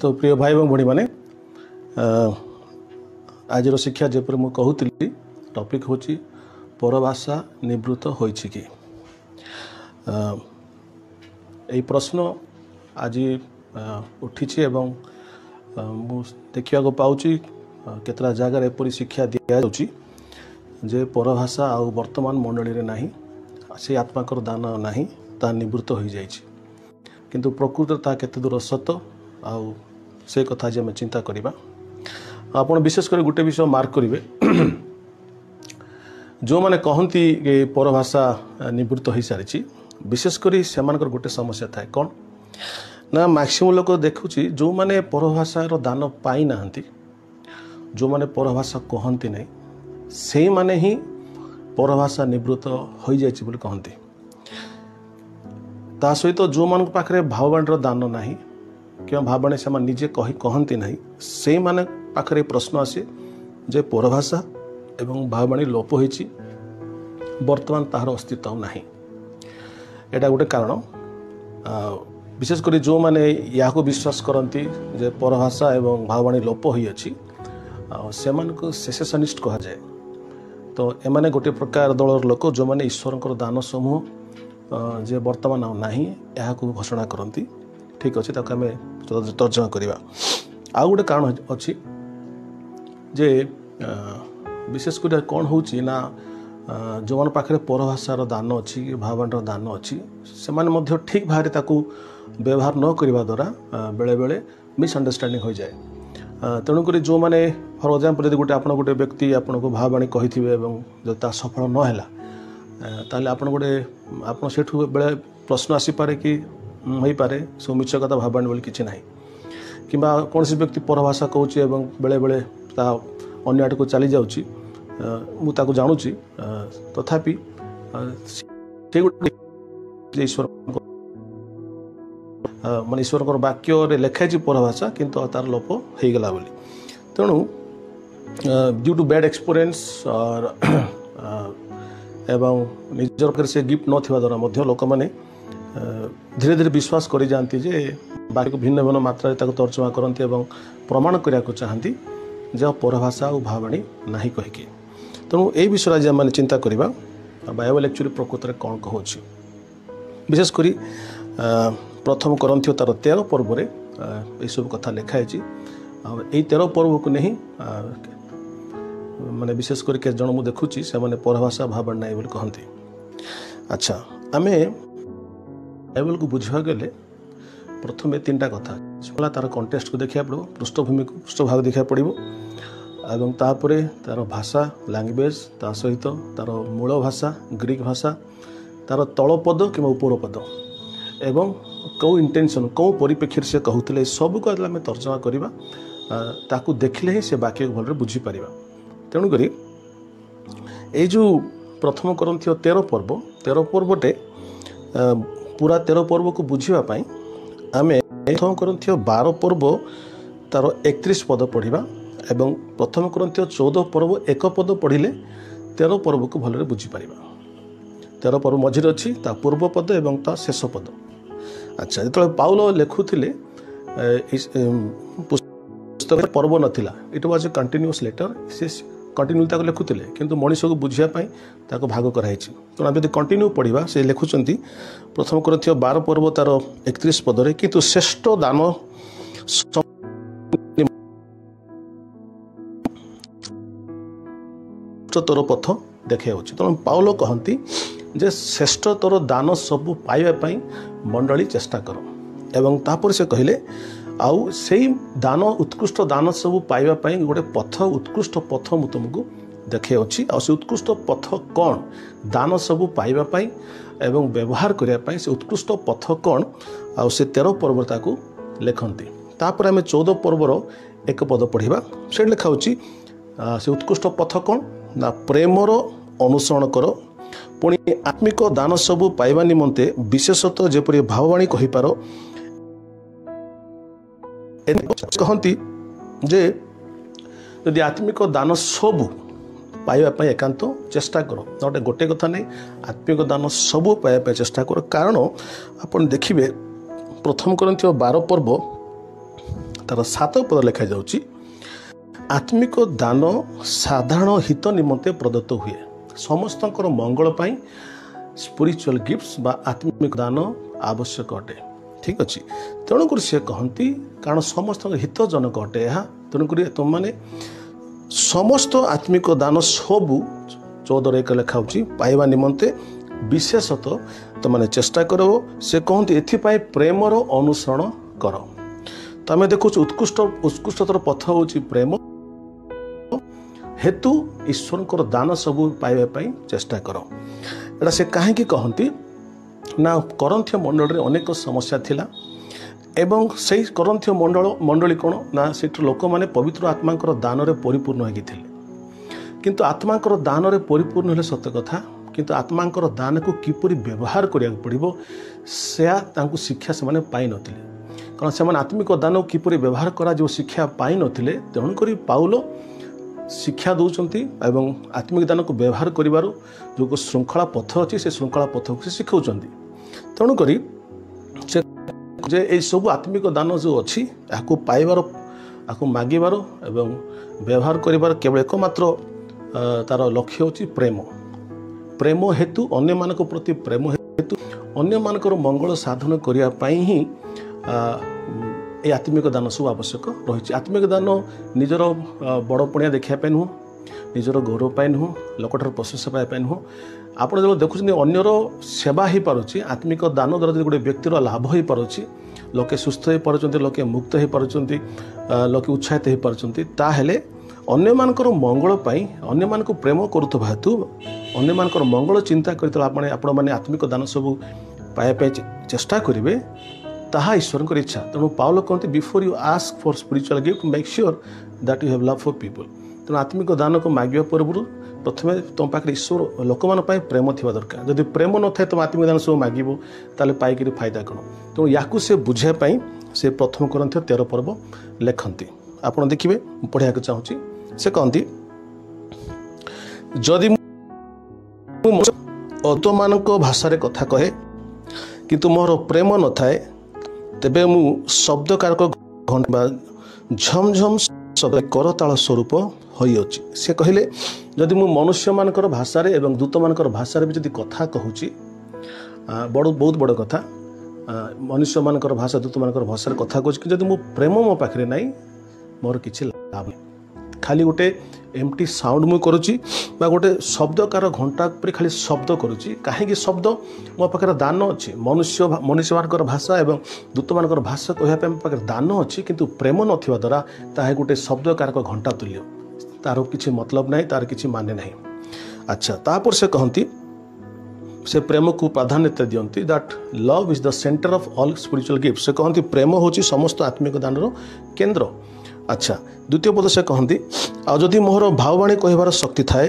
तो प्रिय भाई और भणी मैंने आज शिक्षा जपर मुझे कहूली टॉपिक हूँ परभाषा निवृत्त होइछि कि यही प्रश्न आज उठी एवं मु देखा पाऊँ केतरा जगार एपरी शिक्षा दि जाउछि जे परभाषा आ वर्तमान मंडली नाही से आत्माकर दान नाही ता निवृत्त हो जाइछि किंतु प्रकृत ता केते दूर सत आ से कथा जे मैं चिंता करिबा आपण विशेष कर गोटे विषय मार्क करिवे जो माने कहंती कि परभाषा निवृत्त हो सारी विशेष करी सेमानकर गोटे समस्या थाए कौन ना मैक्सिमम लोक देखुची जो माने परभाषार दान पाई नाहंती जो माने परभाषा कहंती नहीं से माने ही परभाषा निवृत्त हो जाइछि बोली कहंती ता सहित जो मान पाखरे भाववाणी दान नाही कि भाववाणी से निजे कहती नहीं से माने पाखरे प्रश्न आसे जे परभाषा एवं भाववाणी लोप होइछि वर्तमान ताहार अस्तित्व नाही एटा गोटे कारण विशेषकर जो माने या विश्वास करती जे परभाषा एवं भाववाणी लोप होई अछि से मानको सेसेशनिस्ट कहा जाए तो एमाने गोटे प्रकार दलर लोक जो माने ईश्वर दान समूह जे वर्तमान नाही या घोषणा करती ठीक अच्छे ताको आमे तर्जमा करवा आउ गोटे कारण अच्छी जे विशेष कर कौन होची ना जो मान पाखे परभाषार दान अच्छी भाववाणी दान अच्छी से माने ठीक भाव ताकू व्यवहार न करने द्वारा बेले बेले मिसअंडरस्टैंडिंग हो जाए तेणुक जो मैंने फॉर एग्जांपल यदि गोटे व्यक्ति आपन को भाववाणी कही जो सफल न है ताले आपन गोटे आपन सेठू बेले प्रश्न आसीपे कि हो पारे सब मिछ कथा भाववाणी बोली किसी ना कि कौन व्यक्ति परभाषा कहूँ बेले बेले ता अन्य आड़ को चली जाऊँगी मुझे जानुची तथापि ईश्वर मान ईश्वर वाक्य लिखाई परभाषा किंतु तार लोप हो गला बोली तेणु ड्यू टू बैड एक्सपीरियंस और एवं निजर पाखे से गिफ्ट न द्वारा लोक मैंने धीरे धीरे विश्वास कर जाती जे बाकी को भिन्न भिन्न मात्रा तर्जमा करती और प्रमाण करने को चाहती जे परभाषा और भाववाणी नहीं कहीकि तेणु यही विषय आज आम चिंता करवा बाइबल एक्चुअली प्रकृत में कौन कहूँ विशेषकर प्रथम करंथियो तार 13 पर्व ये सब कथा लिखाई यही 13 पर्व को नहीं माने विशेष कर के जन मुझे देखुची से माने परभाषा भाववाणी नहीं बोली कहती अच्छा आम बाइबल को बुझा गले प्रथम 3टा कथा तार कंटेक्स्ट को देखा पड़ो पृष्ठभूमि को पृष्ठभाग देखा पड़ो एवं तापरे तार भाषा लैंग्वेज ता सहित तार मूल भाषा ग्रीक भाषा तार तलपद कि उपरपद एवं कौ इंटेंशन कौ परिप्रेक्षी से कहते सब को आम तर्जमा करवा ताकू देखले ही से वाक्य भल बुझीपर तेणुक ये जो प्रथम करंथियो 13 पर्वटे पूरा 13 पर्व को बुझापी आम प्रथम करंथियो 12 पर्व तार 31 पद पढ़ा एवं प्रथम करंथियो 14 पर्व एक पद पढ़िले 13 पर्व को भल बुझीपर 13 पर्व मझिरे अच्छी ता पूर्व पद एवं ता शेष पद अच्छा जो पाउल लिखुले पुस्तक पर्व नाला it was a continuous letter से कंटिन्यू लिखुले किंतु मनीष को बुझापी भाग कराई तेणु आम कंटिन्यू पढ़ा से लिखुंट प्रथम करंथियो 12 पर्व तार 31 पदरे किंतु श्रेष्ठ दान तोर पथ देखा तेणु पाउल कहती जे श्रेष्ठ तोर दान सबू पाइबापी मंडली चेष्टा कर एवं तापर से कहले आउ से दान उत्कृष्ट दान सबू पाइबापी गोटे पथ उत्कृष्ट पथ मु तुमको देखे अच्छी आ उत्कृष्ट पथ कौन दान सबू पाइबापी एवं व्यवहार करने से उत्कृष्ट पथ कौन आ 13 पर्वता को लिखती तापर आम 14 पर्वर एक पद पढ़ा से लिखा से उत्कृष्ट पथ कौन ना प्रेमर अनुसरण कर पुणी आत्मिक दान सबू पाइबा निमंते विशेषतः जेपरि भाववाणी कहिपार कहती जे यदि आत्मिक दान सबू पाइबा एकांत चेष्टा कर नटे गोटे कथा नहीं आत्मिक दान सबू पाइबा चेष्टा कर कारण आप देखिए प्रथम करंथियो 12 पर्व तार 7 पद लिखा जाउची आत्मिक दान साधारण हित निमंते प्रदत्त हुए समस्तंकर मंगल पाई स्पिरिचुअल गिफ्ट्स बा आत्मिक दान आवश्यक अटे ठीक अच्छे तेणुक सी कहती कारण समस्त हितजनक अटे यह तेणुक तुम मैंने समस्त आत्मिक दान सबू 14 लिखा पाइबा निमंते विशेषतः तुमने चेष्टा कर से कहते एथिपाई प्रेमर अनुसरण कर तो आम देखु उत्कृष्टतर पथ हूँ प्रेम हेतु ईश्वर दान सबू पाइबापी चेष्टा कर एटा से कहीं कहती ना करंथीय मंडल रे अनेक समस्या थिला एवं से करंथीय मंडली कौन ना से लोक मैंने पवित्र आत्मांकर दान रे परिपूर्ण होगी किंतु आत्मांकर दान रे परिपूर्ण हेले सत्य कथा किंतु आत्मांकर दान को किपरि व्यवहार करिया पड़िबो से शिक्षा से पाई नथिले कारण से आत्मिक दान किपरि व्यवहार करा जो शिक्षा पाई नथिले तेणुक पाउल शिक्षा दौरान एवं आत्मिक दान को व्यवहार करिवारो जो श्रृंखला पथ अच्छी से श्रृंखला पथ को शिखाऊँ तेणुक जे सब आत्मिक दान जो अच्छी या पाइबार या मागिबार एवं व्यवहार करिवार केवल एकमात्र तार लक्ष्य होची प्रेम प्रेम हेतु अन्य मानक प्रति प्रेम हेतु अन्य मानकर मंगल साधन करिया पाई ही ये आत्मिक दान सब आवश्यक रही आत्मिक दान निजर बड़पणिया देखापी नुह निजर गौरव पाई नुह लोकठार प्रशंसा पाइबा नुह आप जो देखुं अन्यर सेवा हो पारुछि आत्मिक दान द्वारा गोटे व्यक्तिर लाभ हो पारुछि लोके सुस्थ हो पारुछन्ति लोके मुक्त हो पारुछन्ति लोके उत्साहित हो पारुछन्ति ताहेले अन्य मानकर मंगल पाई अन्य मानक प्रेम करुवा हेतु अन्य मानकर मंगल चिंता करते आपण मैंने आत्मिक दान सब पाइबा चेष्टा करेंगे ताहा ईश्वर इच्छा तेणु पाउल कहते before you ask for spiritual gift make sure that you have love for people तेणु आत्मिक दान को मांगे पूर्व प्रथम तुम पाखे ईश्वर लोक मान प्रेम थी दरकार जब प्रेम न था तुम आत्मिक दान सब मांगो ताले पाइक फायदा कौन तेणु या से बुझापी से प्रथम करंथीय 13 पर्व लेखती आपड़ देखिए पढ़ा चाहूँगी से कहती जदि अतो मान भाषा कथा कहे किंतु मोर प्रेम न थाए तेबे मु शब्दकारक घंटा झमझम शब्द करताल स्वरूप होइछि से कहले जदि मु मनुष्य मानकर भाषा रे एवं दूत मानकर भाषा रे भी जदि कथा कहूची बहुत बड़ कथा मनुष्य मानकर भाषा दूत मानकर भाषा रे कथा कहूची जदि मु प्रेम मो पाखरे नाही मोर किछि लाभ खाली गोटे एमटी साउंड मु करुची बा गोटे शब्दकार घंटा पर खाली शब्द करुची कहीं शब्द मो पाखे दान अच्छी मनुष्य मानकर भाषा एवं दूत मानकर भाषा कहवाई मो पाखे दान अच्छी किंतु प्रेम नथिबा द्वारा ताहे गोटे शब्दकार घंटा तुल्य तार किसी मतलब नहीं तार किसी माने नहीं अच्छा तापर से कहती से प्रेम को प्राधान्यता दियंती that love is the centre of all spiritual gift से कहती प्रेम होची समस्त आत्मिक दान केंद्र अच्छा द्वितीय पद से कहती आदि मोहर भाववाणी कहबार शक्ति थाए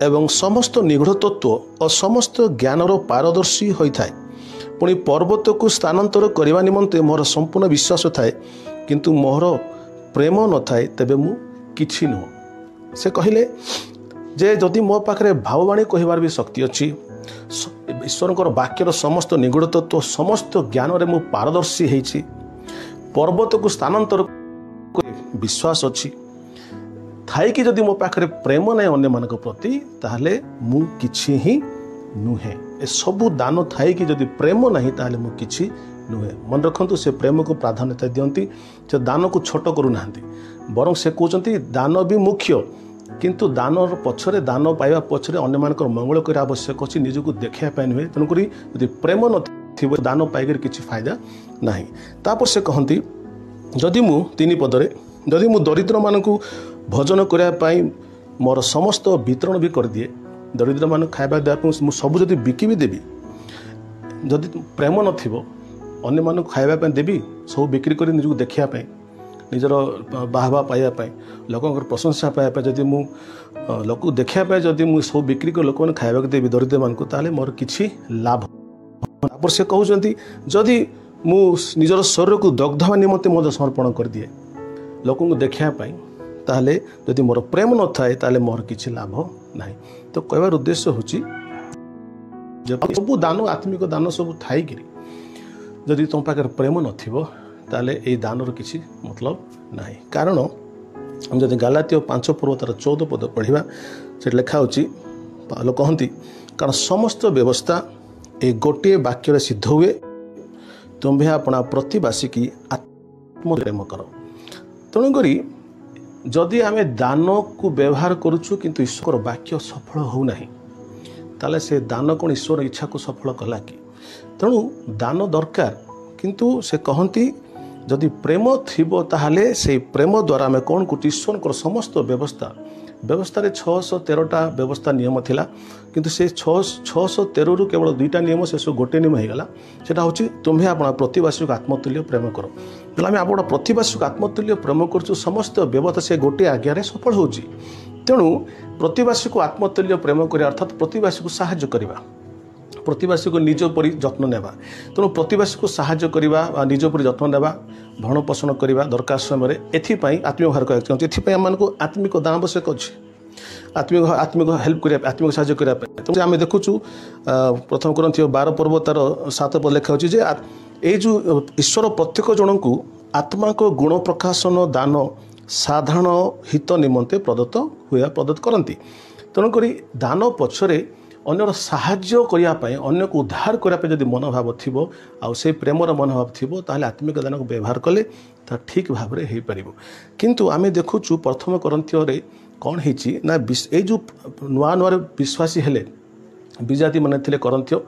एवं समस्त निगूढ़ तत्व और समस्त ज्ञानर पारदर्शी होता है पुणी पर्वत को स्थानांतर करने निमंते मोर संपूर्ण विश्वास थाए किंतु मोहर प्रेम न थाए तेबे मु किछि नुह से कहले जे जदि मो पाखरे भाववाणी कहबार भी शक्ति अच्छी ईश्वर वाक्यर समस्त निगूढ़ तत्व समस्त ज्ञान रे मु पारदर्शी होइछि पर्वत को स्थानांतर विश्वास अच्छी थाई कि जदि मो पाखरे प्रेम नहीं अन्य मानक प्रति ताहले मु किछि ही नुहे ए सबु दान थाई कि जदि प्रेम नहीं ताहले मु किछि नुहे मन रखंतु से प्रेम को प्राधान्यता दियंती से दान को छोट करू नाहंती बरं से कहते दान भी मुख्य किंतु दान पछरे दान पाइबा पछरे अन्य मानकर मंगल कर आवश्यक अच्छी निजको देखा पाए नुहे तेणुक यदि प्रेम न दान पाइकर किछि फायदा नहीं तापर से कहती जदि मु 3 पदरे जदि मु दरिद्र मानक भोजन करने मोर समस्त वितरण भी कर दिए दरिद्र मान खाଇବା देवाई सब जदि बिकी भी देवी जदि प्रेम नथिबो अन्य मानक खाଇବା देवी सब बिक्री कर निजको देखापी निजर बाहवा पाइबापी लोक प्रशंसा पाइबा जदि मु लोक देखापी जदि मु सब बिक्री कर लोक खाଇବା देवी दरिद्र मानक ताले मोर किछि लाभ तापर से कहउचंती जदि मु निजर शरीर को दग्धवा निमंते मो समर्पण कर दिए लोक देखापी ताहले जदि मोर प्रेम न थाए ताहले मोर किछि लाभ नाही तो कहबार उद्देश्य होची सब दान आत्मिक दान सब थाई जदि तुम पाखे प्रेम नथिबो ताले ए दानर किसी मतलब नहीं। कारण हम जब गालातियो 5 पर्व तार 14 पद पढ़ा से लिखा होची पावल कहती कारण समस्त व्यवस्था ए गोटे वाक्य सिद्ध हुए तुम्हें अपना प्रतिवासी की आत्मप्रेम कर। तेणुक जदि आम दान को व्यवहार करुचु किंतु ईश्वर वाक्य सफल होना ताले से दान कौन ईश्वर इच्छा को सफल कला कि। तेणु दान दरकार किंतु से कहती जदि प्रेम थिबो ताहाले से प्रेम द्वारा आम कौन कर ईश्वर को समस्त व्यवस्था व्यवस्था 613टा व्यवस्था नियम थिला किंतु से 613 रु केवल 2टा नियम से सब गोटे नियम हो गला सेटा होची तुम्हें अपना प्रतिवासी को आत्मतुल्य प्रेम करो। बोले आम आप प्रतिवासी को आत्मतुल्य प्रेम कर समस्त व्यवस्था से गोटे आज्ञा सफल होची। तेणु प्रतिवासी को आत्मतुल्य प्रेम कर अर्थात प्रतिवासी को साहाय्य करवा प्रतिवासी को निज परी जत्न नेबा। तेणु प्रतिवासी को साहाय्य करवा निज परी जत्न नेबा भरण पोषण करवा दरकार समय एथिपाई आत्मिक व्यवहार करते एथिपाई आमको आत्मिक दान आवश्यक अच्छे आत्मिक हेल्प करने आत्मिक साहाय्य करने। तो आम देखुचु प्रथम करंथियो 12 पर्व तार 7 पद लिखा होची जे ए जो ईश्वर प्रत्येक जन को आत्मा को गुण प्रकाशन दान साधारण हित निमंते प्रदत्त करती। तेणुक दान पछरे अन्यर साहाय्य करने अन्य को उद्धार करने जब मनोभाव थी आउ से प्रेमर मनोभाव थी ताहले आत्मिक दान को व्यवहार कले ता ठीक भाव में हो पार। किंतु आम देखुचु प्रथम करंथियो कौन है ना ये जो नुआ नुआ विश्वासी हेले विजाति माने थिले करंथियो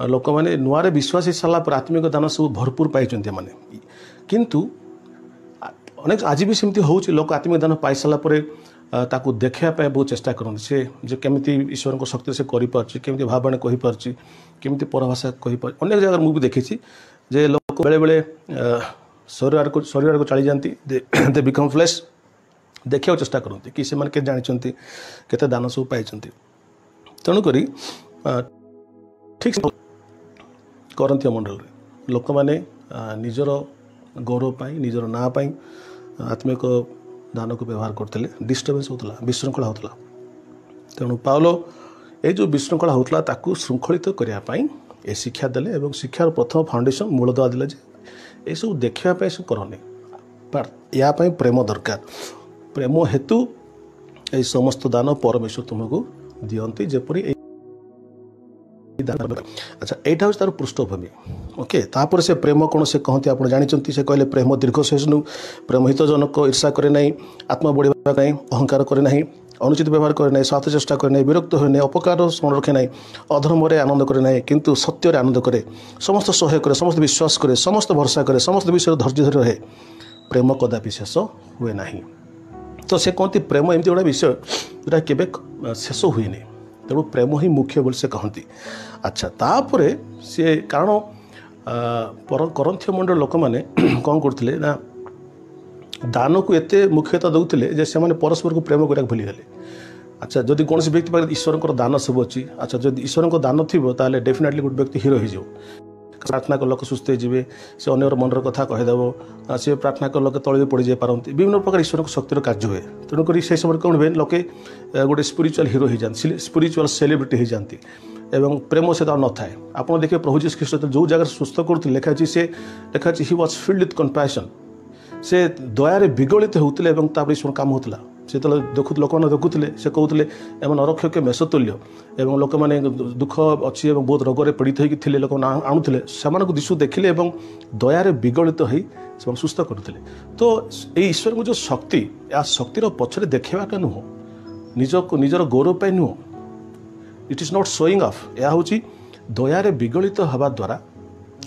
लोक मैंने नुआरे विश्वासी सारा पर आत्मिक दान सब भरपूर पाई माने। किंतु अनेक आज भी सेमती होउची लोक आत्मिक दान पाई सारा पर ताकू देखापी बहुत चेष्टा करते से जो केमी ईश्वर को शक्ति से करमी भावना कहीपी केमी परभाषा कहीपर अनेक जगह मुझे देखी जे लोक बेले बेले शरीर को चली जाती दे बिकम फ्लेश देखा चेष्टा करते कि से के जानते केते दान सब पाई। तेणुक ठीक करंथिया मंडल लोक मैंने निजर गौरव पाई निजर ना पाई आत्मिक दान को व्यवहार करते डिस्टर्बेंस होता विशृंखला होता। तेणु पावल ये जो विशृंखला होता ताकू श्रृंखलित करने ए शिक्षा देले एवं शिक्षार प्रथम फाउंडेशन मूलदुआ देले जे ये सब देखापी सब करनी या प्रेम दरकार प्रेम हेतु ये समस्त दान परमेश्वर तुमको दियंती जेपरी। अच्छा यहाँ हूँ तार पृष्ठभूमि ओके। तापर से प्रेम कौन से कहते आप जानते से कहले प्रेम दीर्घ सहिष्णु प्रेम हितजनक ईर्षा करे नहीं आत्मा बढ़िया नहीं अहंकार करे नहीं अनुचित व्यवहार करे नहीं स्वार्थ चेष्टा करे नहीं विरक्त हुए नहीं अपकार स्मरण रखे नहीं अधर्म आनंद करे नहीं किंतु सत्य आनंद करे समस्त सहाय करे समस्त विश्वास करे समस्त भरसा करे समस्त विषय धैर्य धरी रहे प्रेम कदापि शेष हुए ना। तो से कहती प्रेम एमती गोटे विषय जोटा केबे शेष हुए नहीं तेणु प्रेम ही मुख्य बोली से कहती। अच्छा तापर सी कारण करंथिय मंडल लोक मैंने कौन करते ना दान को एते मुख्यता दौले जे से परस्पर को प्रेम करा भूलीगले। अच्छा जदि कौन व्यक्ति पाखे ईश्वर दान सब अच्छी अच्छा जब ईश्वर दान थी ताले डेफिनेटली गोटे व्यक्ति हिरो हो प्रार्थना कर लोक सुस्थ हो से अन्यर मनर कथा कहीदेव सी प्रार्थना कर लोक तले पड़ जाए पारती विभिन्न प्रकार ईश्वर को शक्तिर कार्य हुए। तेणुक से समय कौन हुए लोके गोटे स्पिरिचुअल हिरो हो जाती स्पिरिचुअल सेलिब्रिटी हो जाती एवं प्रेम से न था। आप देखिए प्रभु जीसस ख्रीष्ट जो जगह सुस्थ करते लिखाई से लिखाई he was filled with compassion से दयारे विगलित होते ईश्वर काम होता से देखु लोक मैंने देखुले से कहते एम नरक्षक मेष तुल्य एवं लोक मैंने दुख अच्छी बहुत रोग पीड़ित होते लोक आणुले से दिशु देखिले दयारे विगलित हो सुस्थ करते। तो ये ईश्वर को जो शक्ति या शक्तिर पछरे देखाटा नुह निजर गौरव पाई नुह it is not showing off यह हूँ दयारे विगलित हवा द्वारा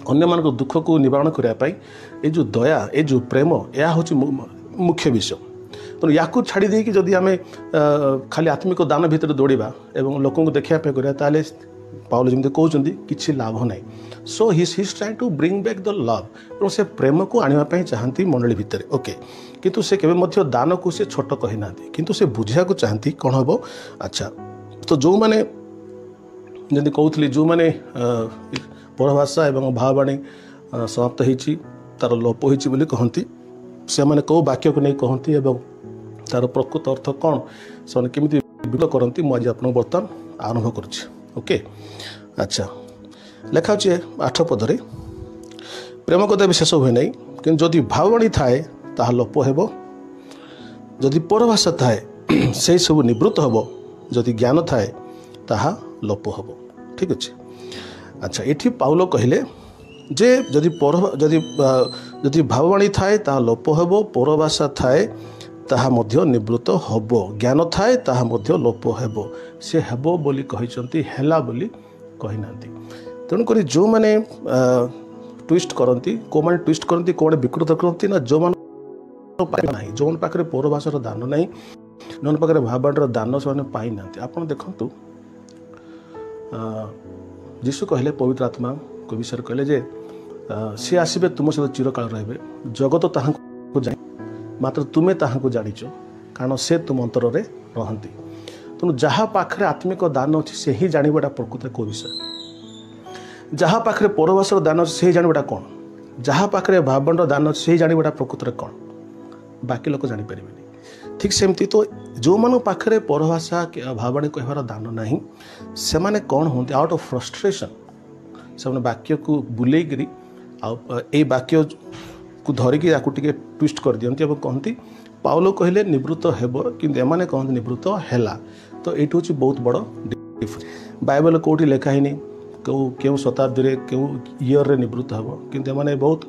अन्य मान दुख को निवारण करने ये जो दया ये जो प्रेम यह हूँ मुख्य विषय। तो या छाड़ी देकी जदि आम खाली आत्मिक दान भितर दौड़ा एवं लोक देखापी करा ताले पावल जमी कहते कि लाभ ना। So he trying to bring back the love और से प्रेम को आने चाहती मंडली भितर ओके। किंतु से केवे दान को से छोट कहना किंतु से बुझा को चाहती कौन हम। अच्छा तो जो मैंने जमी कहते जो मैंने परभाषा एवं भाववाणी समाप्त होती तार लोप होती कहती से मैंने कौ वाक्य को नहीं कहती एवं तार प्रकृत अर्थ कौन से केमी विरोध करती मुझे आप बर्तमान आरंभ करुच्ची ओके। अच्छा लेखा 8 पदरे प्रेम कदापि शेष हुए नहीं कि जदि भाववाणी थाए ताहा लोप हेब, जदि परभाषा थाए से सब निवृत्त हेब, जदि ज्ञान थाए ताहा लोप हेब। ठीक अच्छे। अच्छा, ये पाउल कहले जे जदि भाववाणी थाए ताहा लोप हेब, परभाषा थाए ताहा मध्य निवृत्त हब, ज्ञान थाए ताहा मध्य लोप हेब। से हेब बोली कहिसंती, हेला बोली कहि नांती। तेणुक जो मैंने ट्विस्ट करती, को मैंने ट्विस्ट करती, को विकृत करती ना, जो ना जो पाखे पौरभाषार दान ना, जो पाखे भाववाणीर दान से पाई ना। आप देखु यीशु कहले पवित्र आत्मा को विषय कहले जे सी आसबे तुम सहित चिरकाल रहे, जगत ताहाको जाने मात्र तुम्हें ताहाको जानिच, कारण से तुम अंतर में रहती। तेणु जहाँ पाखे आत्मिक दान अच्छी से ही जानवाटा प्रकृत कौ विषय, जहाँ पाखे परभाषार दान अच्छे से ही जानवाटा कौन, जहाँ पाखे भाववाणीर दान अच्छे से ही जानवाटा प्रकृत कौन, बाकी लोक जापर। ठीक सेमती तो जो मान पाखे परभाषा भाववाणी कहवार दान ना, से माने कौन होते आउट ऑफ फ्रस्ट्रेशन से वाक्य को बुलेकरी ए वाक्य को धरिकी या ट्विस्ट कर दियंती और कहती पाउल कहले निवृत्त हेब, किंतु एमाने कहते निवृत्त हेला। तो ये हूँ बहुत बड़ डिफरेंस। बाइबल कौटी लिखा ही क्यों शताब्दी रे क्यों ईयर रे निवृत्त हेब, किंतु एमाने बहुत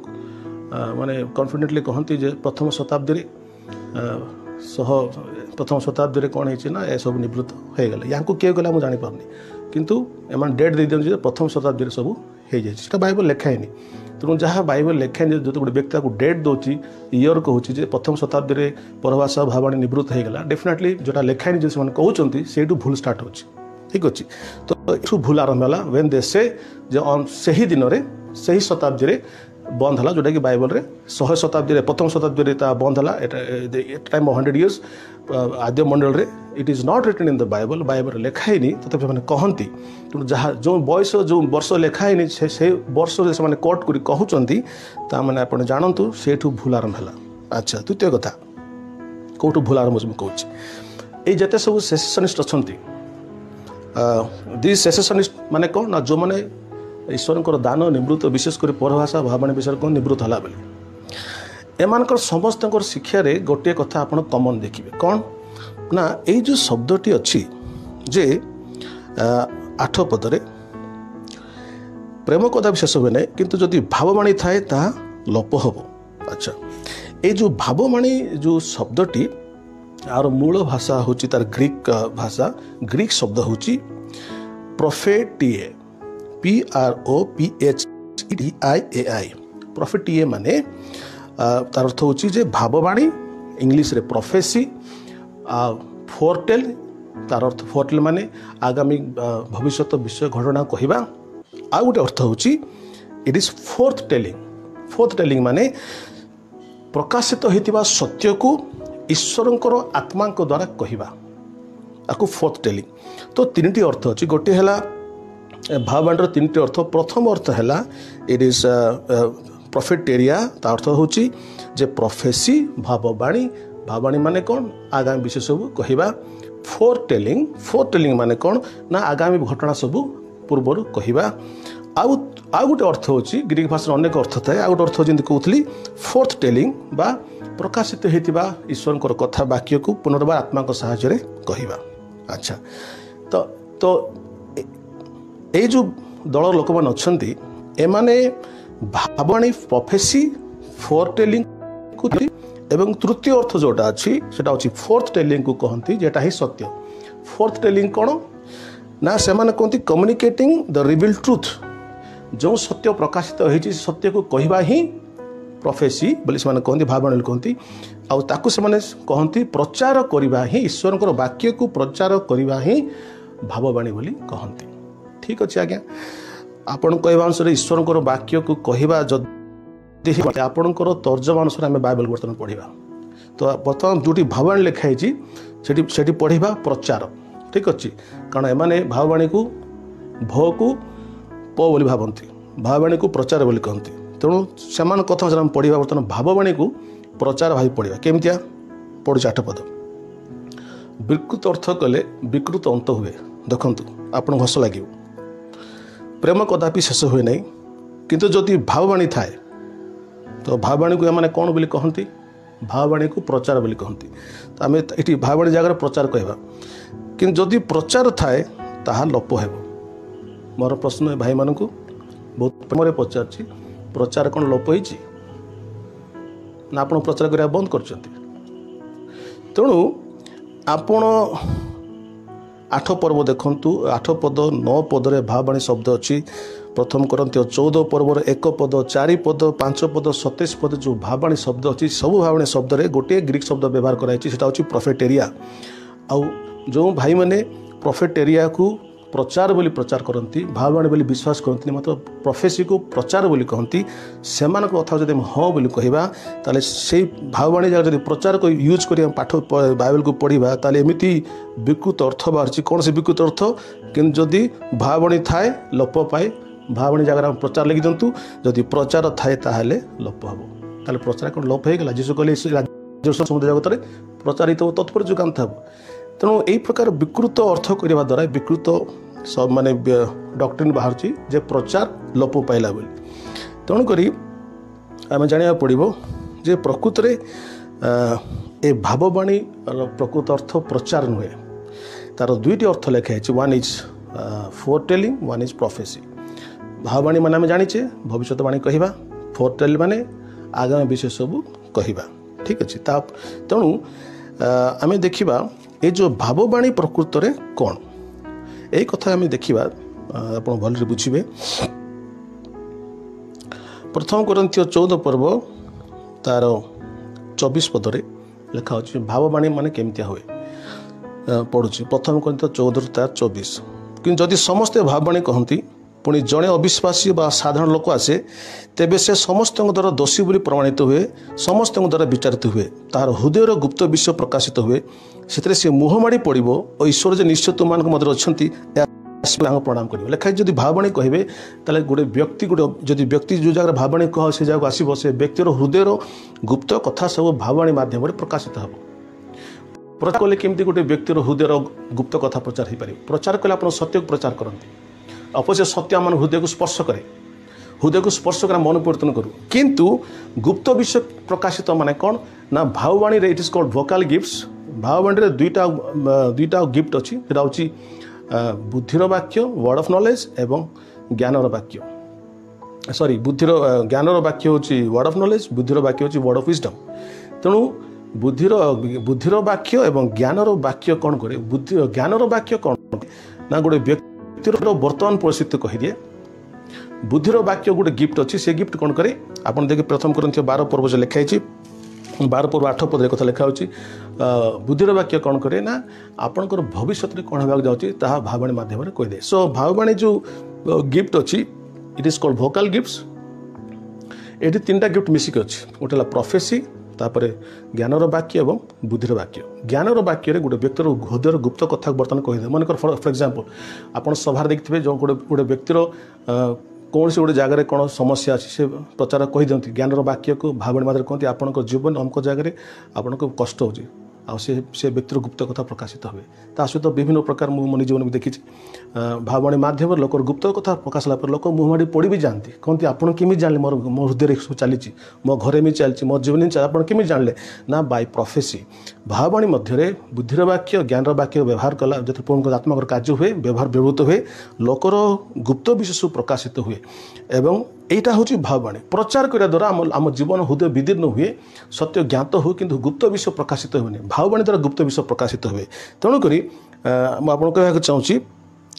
माने कॉन्फिडेंटली कहती जे प्रथम शताब्दी रे प्रथम शताब्दी कौन है ना, ए सब निवृत्त हो गला। या किए गला मुझे जापारनी, किंतु एम डेट दे दिखाते प्रथम शताब्दी सब हो जाए, बाइबल लिखाए नहीं। तेणु जहाँ बाइबल लिखाए जो गोटे व्यक्ति को डेट दूसरी ईयर कहूँ प्रथम शताब्दी में परभाषा भाववाणी निवृत्त हो गला, डेफिनेटली जोटा लिखाए जो कहते से भूल स्टार्ट हो। ठीक अच्छे। तो यू भूल आरंभ है व्हेन दे से ही दिन में से ही शताब्दी में बंद है, जोटा कि बाइबल रे 100 शताब्दी में प्रथम शताब्दी में बंद है टाइम ऑफ 100 years आद्य मंडल रे। It is not written in the Bible, Bible लिखाई नहीं तथापि मैंने कहती। तेणु जहाँ जो बयस जो वर्ष लिखाई नहीं से वर्ष से कट कर कहते मैंने आप जानतु से भूल आरंभ है। अच्छा, द्वितीय कथा कौटू भूल आरंभ मुझे कहूँ ये जिते सब सेसेसनिस्ट अच्छा दी सेसेसनिस्ट माने कौन ना, जो मैंने ईश्वर दान निवृत्त विशेषकर परभाषा भाववाणी विषय कौन निवृत्त है बोली एम समस्त शिक्षा रे गोटे कथा आप कमन देखिए कौन ना, ये जो शब्दटी अच्छी जे 8 पदरे प्रेम कदा शेष हुए ना, किंतु जदि भाववाणी थाए ता लोप हब। अच्छा, ये जो भाववाणी जो शब्दटी यार मूल भाषा हूँ तार ग्रीक भाषा, ग्रीक शब्द हूँ प्रोफेटिए, PROPHETIAI। प्रोफेटिए माने तार अर्थ हूँ जे भाववाणी, इंग्लिश रे प्रोफेसी, फोरटेल तार अर्थ फोरटेल माने आगामी भविष्यत विषय घटना कहवा। आ गोटे अर्थ हूँ it is fourth telling. Fourth telling माने प्रकाशित होता सत्य को ईश्वरंकर आत्मा द्वारा कहवा, आपको फोर्थ टेलिंग। तो 3टी अर्थ अच्छी, गोटे है भाववाणीर 3टी अर्थ। प्रथम अर्थ है इट इज प्रोफेटेरिया, ता अर्थ हूँ जे प्रोफेसी भाववाणी, भाववाणी माने कौन आगामी विषय सब कहवा। फोर्थ टेलिंग माने कौन ना आगामी घटना सब पूर्वर कहवा। आउ गोटे अर्थ हूँ ग्रीक भाषा अनेक अर्थ थाए, आ गोटे अर्थ जमी कहती फोर्थ टेलिंग बा प्रकाशित होता ईश्वर कथा वाक्य को पुनर्बार आत्मा साहाय्य कहवा। अच्छा, तो ये जो दल लोक मैंने अच्छा एमाने भाववाणी प्रोफेसी फोर्थ टेलिंग को एवं तृतीय अर्थ जोटा अच्छी सेटा अच्छी फोर्थ टेलिंग को कहती जेटा ही सत्य। फोर्थ टेलिंग कौन ना से कहती कम्युनिकेटिंग द रिवील ट्रुथ, जो सत्य प्रकाशित होती सत्य को कहवा ही प्रोफेसी बोली से कहती, भाववाणी कहती। आउ ताकू से कहती प्रचार करवा ही ईश्वर वाक्य को प्रचार करवा ही भाववाणी बोली कहती। ठीक अच्छे आज्ञा, आपण कहवा अनुसार ईश्वर वाक्य को कहवा जदि आपणकर तर्जमा अनुसार आम बाइबल बर्तमान पढ़ा। तो बर्तमान जो भाववाणी लिखाई से पढ़ा प्रचार। ठीक अच्छे, कारण एमाने भाववाणी को भ को प बोली भावती, भाववाणी को प्रचार बोली कहती। तेणु से कथा पढ़ा बर्तमान भाववाणी को प्रचार भाई पढ़ा केमिया पढ़ुचे 8 पद। विकृत अर्थ कले विकृत अंत हुए। देखु आप हस लगे, प्रेम कदापि शेष हुए नहीं, किंतु जदि भाववाणी थाए तो भाववाणी को एमाने कौन बोली कहती भाववाणी को प्रचार बोली कहती तो आम ये भाववाणी जगह प्रचार कहवा कि जदि प्रचार थाए ताहा लोप हेब मोर प्रश्न भाई मान को बहुत प्रेम पचार प्रचार कौन लोप होती ना आप प्रचार करने बंद कर तेणु आपण 8 पर्व देखु 8 पद 9 पदरे भाववाणी शब्द अच्छी प्रथम करंती 14 पर्वर 1 पद 4 पद 5 पद 27 पद जो भाववाणी शब्द अच्छी सब भाववाणी शब्द रे गोटे ग्रीक शब्द व्यवहार कराई हूँ प्रोफेटेरिया आउ जो भाई मैंने प्रोफेटेरिया को प्रचार बोली प्रचार करती भाववाणी बोली विश्वास करती मात्र प्रोफेसी को प्रचार बोली कहती से कथा जब हाँ बोली कहवा ताले से भाववाणी जगह जब प्रचार को यूज कर पाठ बाइबल को पढ़ा ताले एमती विकृत अर्थ बाहर कौन से विकृत अर्थ कि जदि भाववाणी थाए लोप पाए भाववाणी जगह प्रचार लिखि दिंतु जदि प्रचार थाए ताहले लोप हम ताले प्रचार कौन लोप होगा जीशु कहले समुद्र जगत में प्रचारित हो तत्पर जुगान था तेणु यही प्रकार विकृत अर्थ करने द्वारा विकृत सब माने डॉक्ट्रिन बाहर जे प्रचार लोप पाइला बोली तेणुक आम जाना पड़ो जे प्रकृत ए भाववाणी प्रकृत अर्थ प्रचार नुहे तार दुईटी अर्थ लिखाई one is foretelling one is prophecy भाववाणी माने आम जाचे भविष्यवाणी कहवा फोरटेल माने आगामी विषय सब कहवा ठीक अच्छे तेणु आम देखा ये जो भाववाणी प्रकृत में कौन यही कथा आम देखा आप भल बुझे प्रथम करंती 14 पर्व तार 24 पदरे लिखा हो भाववाणी माने केमतिया हुए पढ़ुची प्रथम करंती 14 तार 24 कि जदि समस्ते भाववाणी कहती पुणी जड़े अविश्वासी बा साधारण लोक आसे तेबे से समस्त द्वारा दोषी बोली प्रमाणित हुए समस्त द्वारा विचारित हुए तार हृदयर गुप्त विषय प्रकाशित हुए से मुहमाड़ी पड़ो और ईश्वर जे निश्चय तुम मध्य अच्छा प्रणाम कर लिखाई जब भाववाणी कहे ताले गोटे व्यक्ति जदि व्यक्ति जो जगह भाववाणी कह से जगह आसो से व्यक्तिर हृदयर गुप्त कथा सब भाववाणी मध्यम प्रकाशित हम प्रचार कले केमती गोटे व्यक्तिर हृदयर गुप्त कथा प्रचार हो पारे प्रचार कले आप सत्य को प्रचार करते अवश्य सत्य आम हृदय को स्पर्श करे हृदय को स्पर्श कर मन परिवर्तन करूँ किंतु गुप्त विषय प्रकाशित माने कौन ना भाववाणी it is called vocal gifts भाववाणी दुईटा गिफ्ट अच्छी सेटा हूँ बुद्धिर वाक्य वर्ड ऑफ नॉलेज एवं ज्ञानर वाक्य सॉरी बुद्धिर ज्ञानर वाक्य हूँ वर्ड ऑफ नॉलेज बुद्धिर वाक्य हूँ वर्ड ऑफ विजडम तेणु बुद्धिर वाक्य एवं ज्ञानर वाक्य कौन करे बुद्धि ज्ञानर वाक्य कौन ना गोटे व्यक्ति वर्तमान परिस्थिति कहीदिए बुद्धिर वाक्य गोटे गिफ्ट अच्छी से गिफ्ट कौन करे आपन देखिए प्रथम करंती 12 पर्व जो लिखाई 12 पर्व 8 पद कथा लिखा बुद्धिर वाक्य कौन करे ना आपणकर भविष्य में कौन होगा जाऊँगी भाववाणी मध्यम कहीदे सो भाववाणी जो गिफ्ट अच्छी it is called vocal gifts ये 3टा गिफ्ट मिसिक अच्छी गोटे प्रोफेसी तापर ज्ञानर वाक्य एवं बुद्धिर वाक्य ज्ञानर वाक्य गोटे व्यक्तिर हृदय गुप्त कथा बर्तमान कहीदे मनकर फॉर एग्जांपल आप सभार देखिए जो गोटे व्यक्तिर कौन से गोटे जगह कौन समस्या अच्छी से प्रचार कही दिखती ज्ञानर वाक्य को भाववाणी माध्यम कहते आपंक जीवन अमुक जगह आपको कष्ट हो से व्यक्तिर गुप्त कथा प्रकाशित हुए ता सहित विभिन्न प्रकार मो जीवन में देखी भाववाणी मध्यम लोक गुप्त कथा प्रकाश होगा लोक मुहमाड़ी पड़ी भी जाती कहते आपड़ केमी जानले मो हृदय सब चली मो घरे में चलती मो जीवन में आप केमी जानले ना बाय प्रोफेसी भाववाणी मध्य बुद्धिर वाक्य ज्ञानर वाक्य व्यवहार कला जो पूर्ण आत्माकर कार्य हुए व्यवहार व्यवहृत हुए लोकर गुप्त विषय सब प्रकाशित हुए एवं यहाँ हूँ भाववाणी प्रचार करने द्वारा आम जीवन हृदय विदीर्ण हुए सत्य ज्ञात हो किंतु गुप्त विषय प्रकाशित हुए भाववाणी द्वारा गुप्त विषय प्रकाशित हुए तेणुक मुझे कहना चाहूँगी